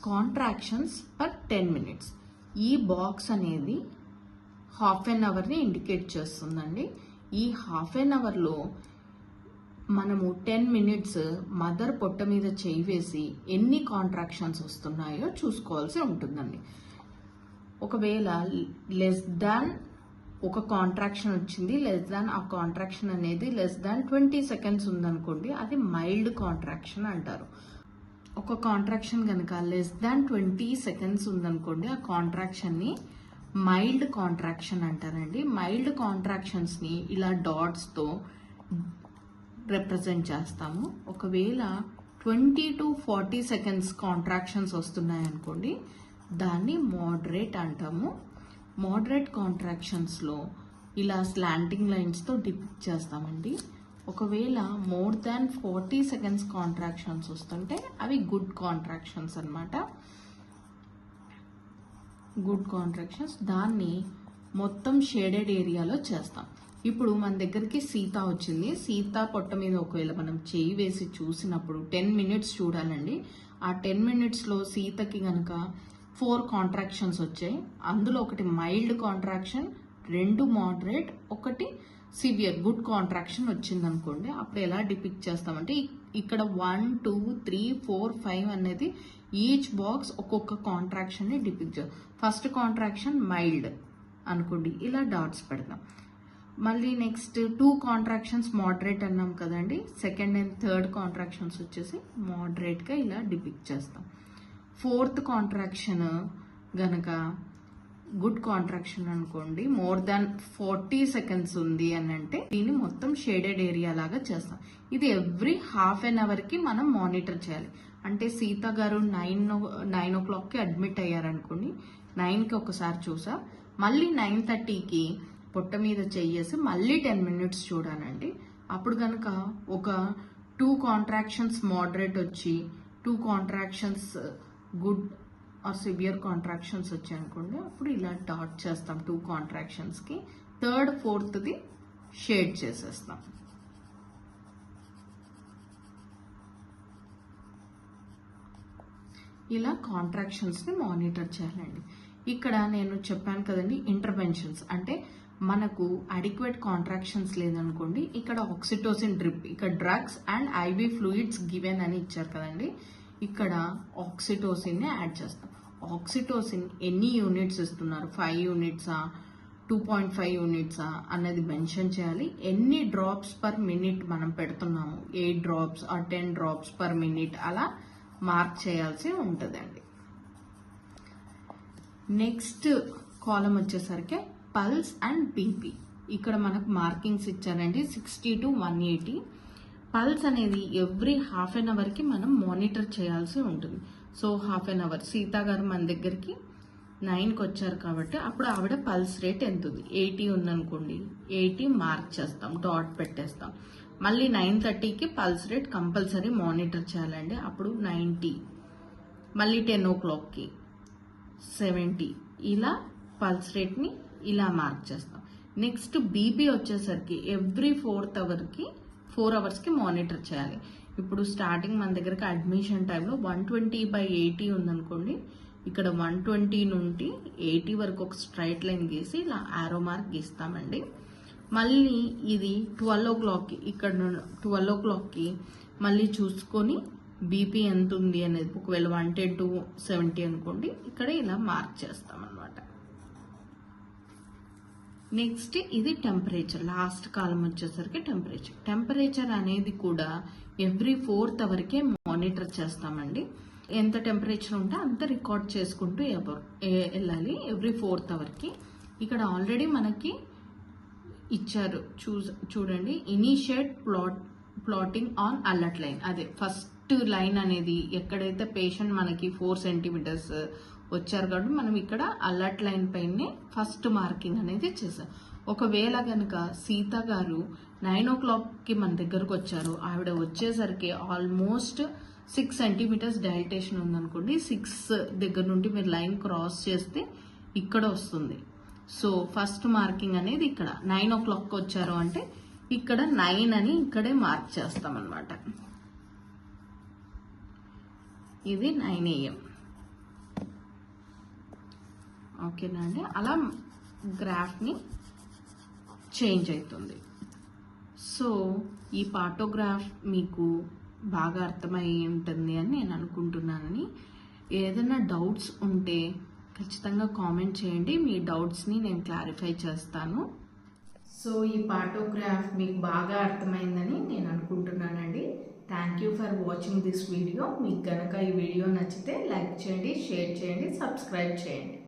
Contractions per 10 minutes. ఈ box అనేది half an అవర్ని indicate చేస్తుందండి. ఈ హాఫ్ అన్ అవర్లో మనము 10 minutes మదర్ పొట్ట మీద చేయి వేసి ఎన్ని కాంట్రాక్షన్స్ వస్తున్నాయో చూసుకోవాల్సి ఉంటుందండి. ఒకవేళ లెస్ దాన్ ఒక కాంట్రాక్షన్ వచ్చింది, లెస్ దాన్ ఆ కాంట్రాక్షన్ అనేది లెస్ దాన్ 20 seconds ఉందనుకోండి, అది మైల్డ్ కాంట్రాక్షన్ అంటారు. ఒక కాంట్రాక్షన్ కనుక లెస్ దాన్ 20 seconds ఉందనుకోండి, ఆ కాంట్రాక్షన్ని మైల్డ్ కాంట్రాక్షన్ అంటారండి. మైల్డ్ కాంట్రాక్షన్స్ని ఇలా డాట్స్తో రిప్రజెంట్ చేస్తాము. ఒకవేళ 20 to 40 seconds కాంట్రాక్షన్స్ వస్తున్నాయనుకోండి, దాన్ని మోడరేట్ అంటాము. మోడరేట్ కాంట్రాక్షన్స్లో ఇలా స్లాంటింగ్ లైన్స్తో డిపిక్ట్ చేస్తామండి. ఒకవేళ మోర్ దాన్ 40 seconds కాంట్రాక్షన్స్ వస్తుంటే అవి గుడ్ కాంట్రాక్షన్స్ అన్నమాట. గుడ్ కాంట్రాక్షన్స్ దాన్ని మొత్తం షేడెడ్ ఏరియాలో చేస్తాం. ఇప్పుడు మన దగ్గరికి సీత వచ్చింది. సీత పొట్ట మీద ఒకవేళ మనం చేయి వేసి చూసినప్పుడు 10 minutes చూడాలండి. ఆ 10 minutesలో సీతకి కనుక 4 కాంట్రాక్షన్స్ వచ్చాయి. అందులో ఒకటి మైల్డ్ కాంట్రాక్షన్, 2 మోడరేట్, ఒకటి సివియర్ గుడ్ కాంట్రాక్షన్ వచ్చిందనుకోండి, అప్పుడు ఎలా డిపిక్ట్ చేస్తామంటే ఇక్కడ 1, 2, 3, 4, 5 అనేది ఈచ్ బాక్స్ ఒక్కొక్క కాంట్రాక్షన్ ని డిపిక్ట్ చేస్తాం. ఫస్ట్ కాంట్రాక్షన్ మైల్డ్ అనుకోండి, ఇలా డాట్స్ పెడతాం. మళ్ళీ నెక్స్ట్ 2 కాంట్రాక్షన్స్ మోడరేట్ అన్నాం కదండి, సెకండ్ అండ్ థర్డ్ కాంట్రాక్షన్స్ వచ్చేసి మోడరేట్గా ఇలా డిపిక్ట్ చేస్తాం. 4th కాంట్రాక్షన్ గనక గుడ్ కాంట్రాక్షన్ అనుకోండి, మోర్ దాన్ 40 seconds ఉంది అని అంటే దీన్ని మొత్తం షేడెడ్ ఏరియా లాగా చేస్తాం. ఇది ఎవ్రీ హాఫ్ అన్ అవర్కి మనం మానిటర్ చేయాలి. అంటే సీత గారు 9 o'clockకి అడ్మిట్ అయ్యారనుకోండి, 9కి ఒకసారి చూసా, మళ్ళీ 9:30కి పొట్ట మీద చెయ్యేసి మళ్ళీ 10 minutes చూడాలండి. అప్పుడు కనుక ఒక 2 కాంట్రాక్షన్స్ మోడరేట్ వచ్చి 2 contractions good or severe contractions వచ్చాయి అనుకోండి, అప్పుడు ఇలా డాట్ చేస్తాం 2 కాంట్రాక్షన్స్కి. 3rd, 4thది షేడ్ చేసేస్తాం. ఇలా కాంట్రాక్షన్స్ని మానిటర్ చేయాలండి. ఇక్కడ నేను చెప్పాను కదండి ఇంటర్వెన్షన్స్ అంటే మనకు అడిక్వేట్ కాంట్రాక్షన్స్ లేదనుకోండి, ఇక్కడ ఆక్సిటోసిన్ డ్రిప్, ఇక్కడ drugs and IV fluids given అని ఇచ్చారు కదండి, ఇక్కడ ఆక్సిటోసిన్ని యాడ్ చేస్తాం. ఆక్సిటోసిన్ ఎన్ని యూనిట్స్ ఇస్తున్నారు, 5 units 2.5 units అన్నది మెన్షన్ చేయాలి. ఎన్ని డ్రాప్స్ పర్ మినిట్ మనం పెడుతున్నాము, 8 drops or 10 drops per minute అలా మార్క్ చేయాల్సి ఉంటుందండి. నెక్స్ట్ కాలం వచ్చేసరికి పల్స్ అండ్ బీపీ. ఇక్కడ మనకు మార్కింగ్స్ ఇచ్చారండి 60 to 180. పల్స్ అనేది ఎవ్రీ హాఫ్ అన్ అవర్కి మనం మానిటర్ చేయాల్సి ఉంటుంది. So half an hour Sita గారు మన దగ్గరికి 9కి వచ్చారు కాబట్టి అప్పుడు ఆవిడ పల్స్ రేట్ ఎంత ఉంది, 80 ఉందనుకోండి, 80 మార్క్ చేస్తాం, డాట్ పెట్టేస్తాం. మళ్ళీ 9:30కి పల్స్ రేట్ కంపల్సరీ మానిటర్ చేయాలండి, అప్పుడు 90. మళ్ళీ 10 o'clockకి 70. ఇలా పల్స్ రేట్ని ఇలా మార్క్ చేస్తాం. నెక్స్ట్ బీపీ వచ్చేసరికి ఎవ్రీ 4 అవర్స్కి మానిటర్ చేయాలి. ఇప్పుడు స్టార్టింగ్ మన దగ్గరకు అడ్మిషన్ టైంలో 120/80 ఉందనుకోండి, ఇక్కడ 120 నుండి 80 వరకు ఒక స్ట్రైట్ లైన్ గీసి ఇలా ఆరో మార్క్ గీస్తామండి. మళ్ళీ ఇది 12 o'clockకి, ఇక్కడ 12 o'clockకి మళ్ళీ చూసుకొని బీపీ ఎంత ఉంది అనేది, ఒకవేళ 110 to 70 అనుకోండి, ఇక్కడ ఇలా మార్క్ చేస్తాం అన్నమాట. నెక్స్ట్ ఇది టెంపరేచర్, లాస్ట్ కాలం వచ్చేసరికి టెంపరేచర్ అనేది కూడా ఎవ్రీ 4th అవర్కే మానిటర్ చేస్తామండి. ఎంత టెంపరేచర్ ఉంటే అంత రికార్డ్ చేసుకుంటూ వెళ్ళాలి ఎవ్రీ 4th అవర్కి. ఇక్కడ ఆల్రెడీ మనకి ఇచ్చారు చూడండి, initiate plotting on alert line. అదే ఫస్ట్ లైన్ అనేది ఎక్కడైతే పేషెంట్ మనకి 4 centimeters వచ్చారు కాబట్టి మనం ఇక్కడ అలర్ట్ లైన్ పైనే ఫస్ట్ మార్కింగ్ అనేది చేశాం. ఒకవేళ కనుక సీత గారు 9 o'clockకి మన దగ్గరకు వచ్చారు, ఆవిడ వచ్చేసరికి ఆల్మోస్ట్ 6 centimeters డైల్టేషన్ ఉందనుకోండి, 6 దగ్గర నుండి మీరు లైన్ క్రాస్ చేస్తే ఇక్కడ వస్తుంది. సో ఫస్ట్ మార్కింగ్ అనేది ఇక్కడ 9 o'clockకి వచ్చారు అంటే ఇక్కడ 9 అని ఇక్కడే మార్క్ చేస్తాం అన్నమాట. ఇది 9 AM. ఓకేనా అండి. అలా గ్రాఫ్ని చేంజ్ అవుతుంది. సో ఈ పార్టోగ్రాఫ్ మీకు బాగా అర్థమై ఉంటుంది అని నేను అనుకుంటున్నానని. ఏదైనా డౌట్స్ ఉంటే ఖచ్చితంగా కామెంట్ చేయండి, మీ డౌట్స్ని నేను క్లారిఫై చేస్తాను. సో ఈ పార్టోగ్రాఫ్ మీకు బాగా అర్థమైందని నేను అనుకుంటున్నానండి. Thank you for watching this video. మీకు కనుక ఈ వీడియో నచ్చితే లైక్ చేయండి, షేర్ చేయండి, సబ్స్క్రైబ్ చేయండి.